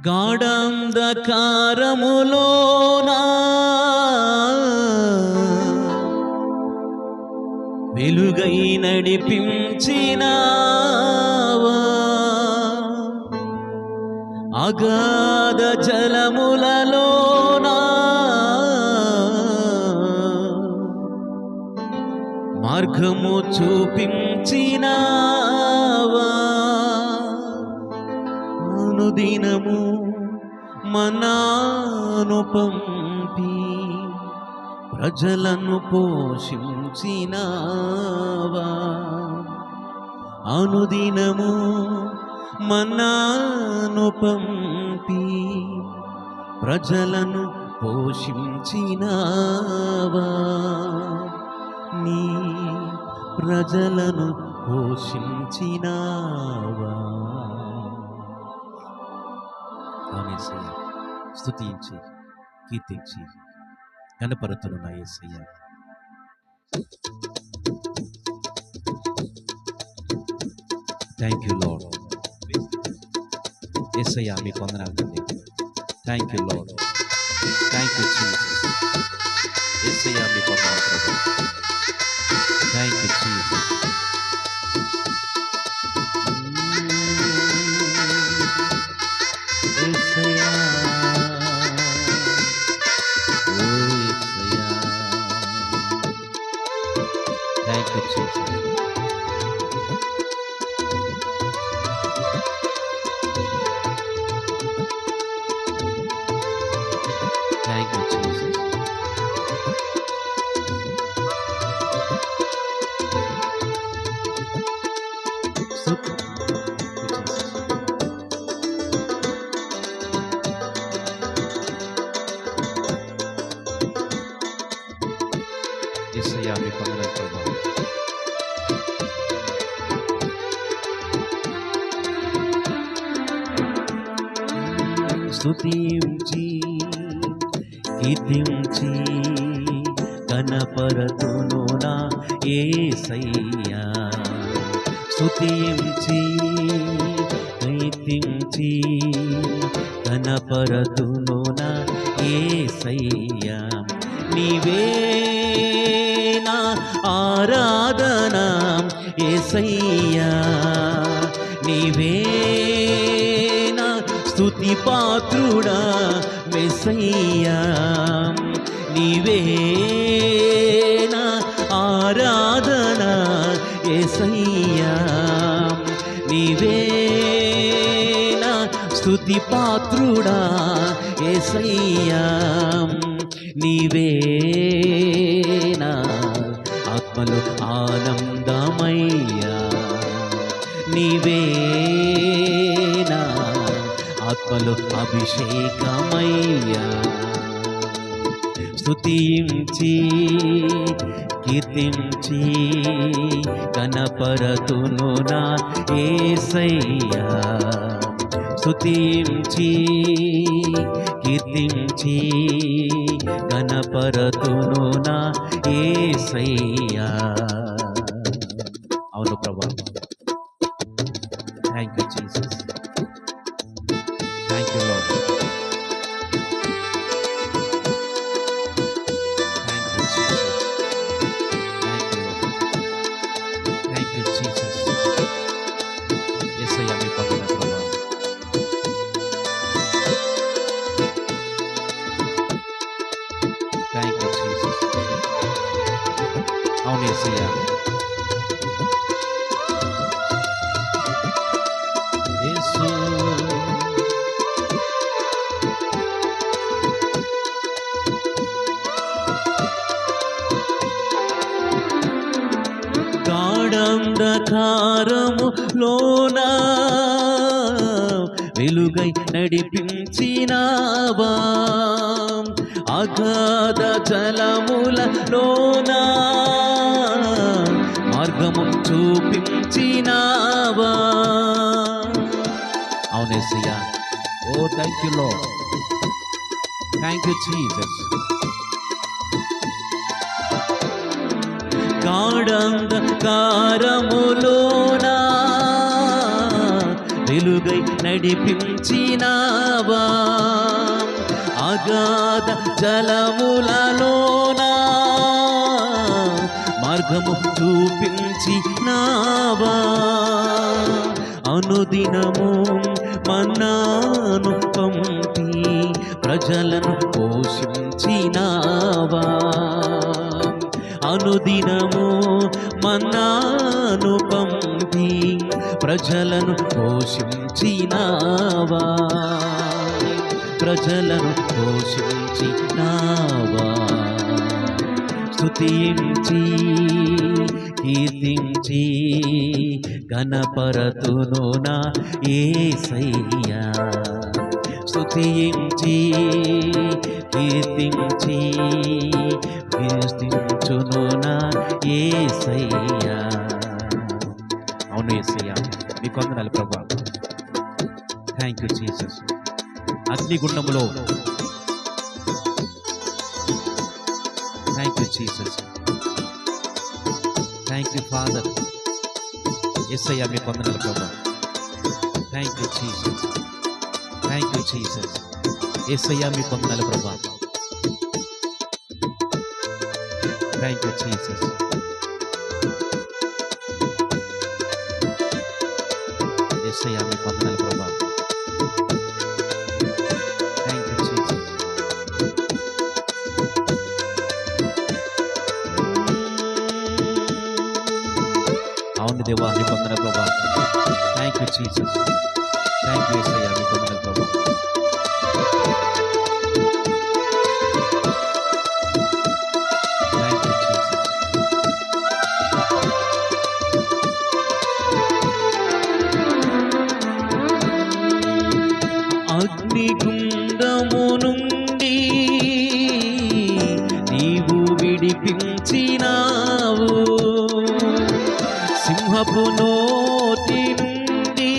గాఢంధకారములోన వెలుగై నడిపించినావా, అగాధ జలములలోన మార్గము చూపించినావా, అనుదినము మన్నాను పంపి ప్రజలను పోషించినావా, అనుదినము మన్నాను పంపి ప్రజలను పోషించినావా, నీ ప్రజలను పోషించినావా. యేసయ్య స్తుతించి కీర్తించి కనపరుతున్న Yesayya. Thank you lord. Yesayya మీకు వందనాలు తండ్రి. Thank you lord. Thank you Jesus. Yesayya మీకు వందనాలు ప్రభు. Thank you Jesus. Thank you, Jesus. Thank you, Jesus. Yesayya మీకు వందనాలు ప్రభు. స్తుతించి కీర్తించి కనపరతును నా యేసయ్య. స్తుతించి కీర్తించి కనపరతును నా యేసయ్య. నీవే నా ఆరాధన యేసయ్యా, నీవే నా స్తుతి పాత్రుడా మెస్సయ్యా, నీవే నా ఆరాధన యేసయ్యా, నీవే నా స్తుతి పాత్రుడా యేసయ్యా, నీవే నా ఆత్మలో ఆనందమయ్యా, నీవే నా ఆత్మలో అభిషేకమయ్యా. స్తుతించి కీర్తించి కనపరతును నా యేసయ్యా. స్తుతించి కీర్తించి కనపరతును నా యేసయ్యా. అవును ప్రభా. Thank you Jesus. Thank you lord. Thank you Jesus. Thank you Jesus. Yesayya మీ పక్కన ప్రభా. Thank you Jesus. అవును యేసయ్య. యేసు గాఢంధకారములోన వెలుగై నడిపించినావా, అగాధ జలములలోన మార్గము చూపించినావా. అవును యేసయ్య. ఓ thank you lord. Thank you Jesus. గాఢంధకారములోన వెలుగై నడిపించినావా, నడిపించినావా అగాధ జలములలోనా మార్గము చూపించినావా అనుదినము మన్నాను పంపి ప్రజలను పోషించినావా అనుదినము మన్నాను పంపి ప్రజలను పోషించినావా ప్రజలను పోషించినావా స్తుతించి కీర్తించి గణపరతును నా యేసయ్యా స్తుతించి కీర్తించి కీర్తించును నా యేసయ్యా అవును యేసయ్యా మీకు వందనాలు ప్రభువా థ్యాంక్ యూ జీసస్ అగ్నిగుండములో thank you Jesus thank you father యేసయ్యా మీకు వందనాలు ప్రభువా thank you Jesus thank you Jesus యేసయ్యా మీకు వందనాలు ప్రభువా థ్యాంక్ యూ జీసస్ యేసయ్యా మీకు వందనాలు ప్రభువా థ్యాంక్ యూ జీసస్ అవును దేవా మీకు వందనాలు ప్రభువా thank you Jesus thank you యేసయ్యా మీకు వందనాలు ప్రభువా థ్యాంక్ యూ జీసస్ అగ్నిగుండము నుండి నీవు విడిపించినావు సింహపు నోటి నుండి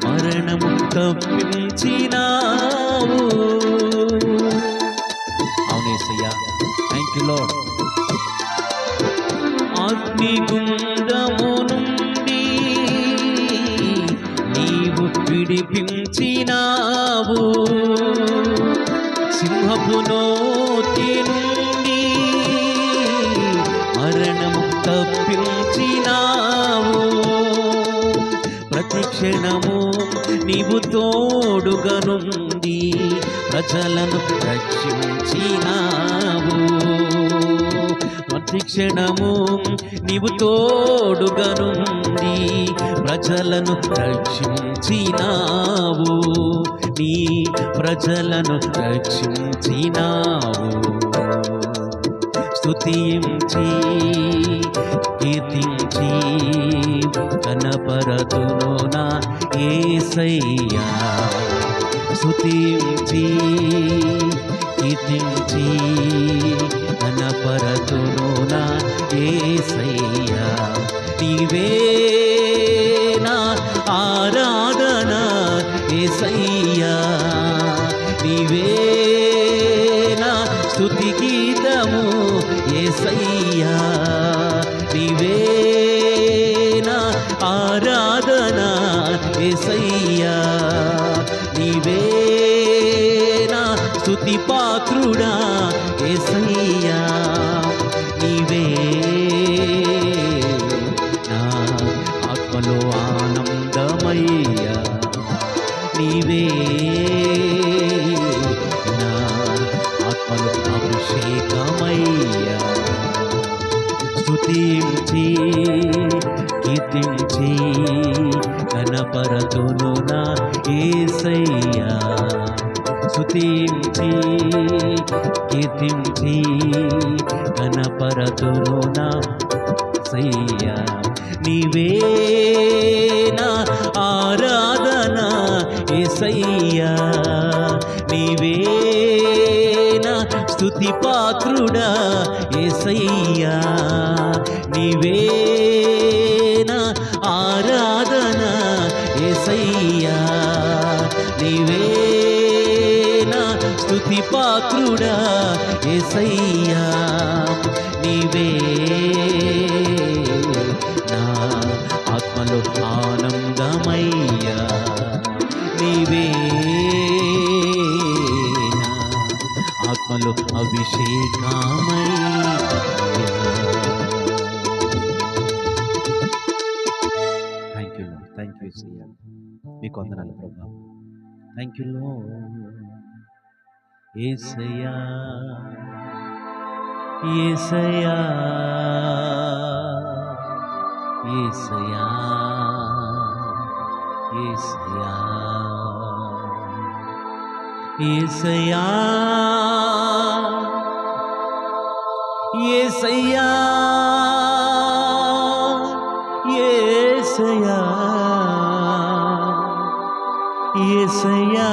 మరణము తప్పించినావు అవును యేసయ్యా థ్యాంక్ యూ లార్డ్ అగ్నిగుండము నుండి నీవు విడిపించినావు సింహపు నోటి నుండి మరణము తప్పించినావు ప్రతి క్షణము నీవు తోడుగనుండి ప్రజలను రక్షించినావు ప్రతి క్షణము నీవు తోడుగనుండి ప్రజలను రక్షించినావు నీ ప్రజలను రక్షించినావు స్తుతించి కీర్తించి కనపరతును నా యేసయ్యా స్తుతించి కీర్తించి కనపరతును నా యేసయ్యా నీవే నా ఆరాధన యేసయ్యా నీవే నా స్తుతి గీతము యేసయ్యా నీవే నా ఆరాధన యేసయ్యా నీవే నా స్తుతి పాత్రుడా యేసయ్యా నీవే నా ఆత్మలో ఆనందమయ్యా నీవే నా ఆత్మలో అభిషేకమయ్యా స్తుతించి కీర్తించి కనపరతును నా యేసయ్యా స్తుతించి కీర్తించి కనపరతును నా యేసయ్యా నీవే నా ఆరాధన యేసయ్యా నీవే నా స్తుతి పాత్రుడా యేసయ్యా నీవే నా ఆరాధన యేసయ్యా నీవే నా స్తుతి పాత్రుడా యేసయ్యా నీవే నా ఆత్మలో ఆనందమయ్యా ఆత్మలో అభిషేకమై థ్యాంక్ యూ యేసయ్యా. మీకు వందనాలు ప్రభా. Thank you Yesayya, Yesayya, Yesayya, Yesayya, Yesayya, Yesayya, Yesayya, Yesayya.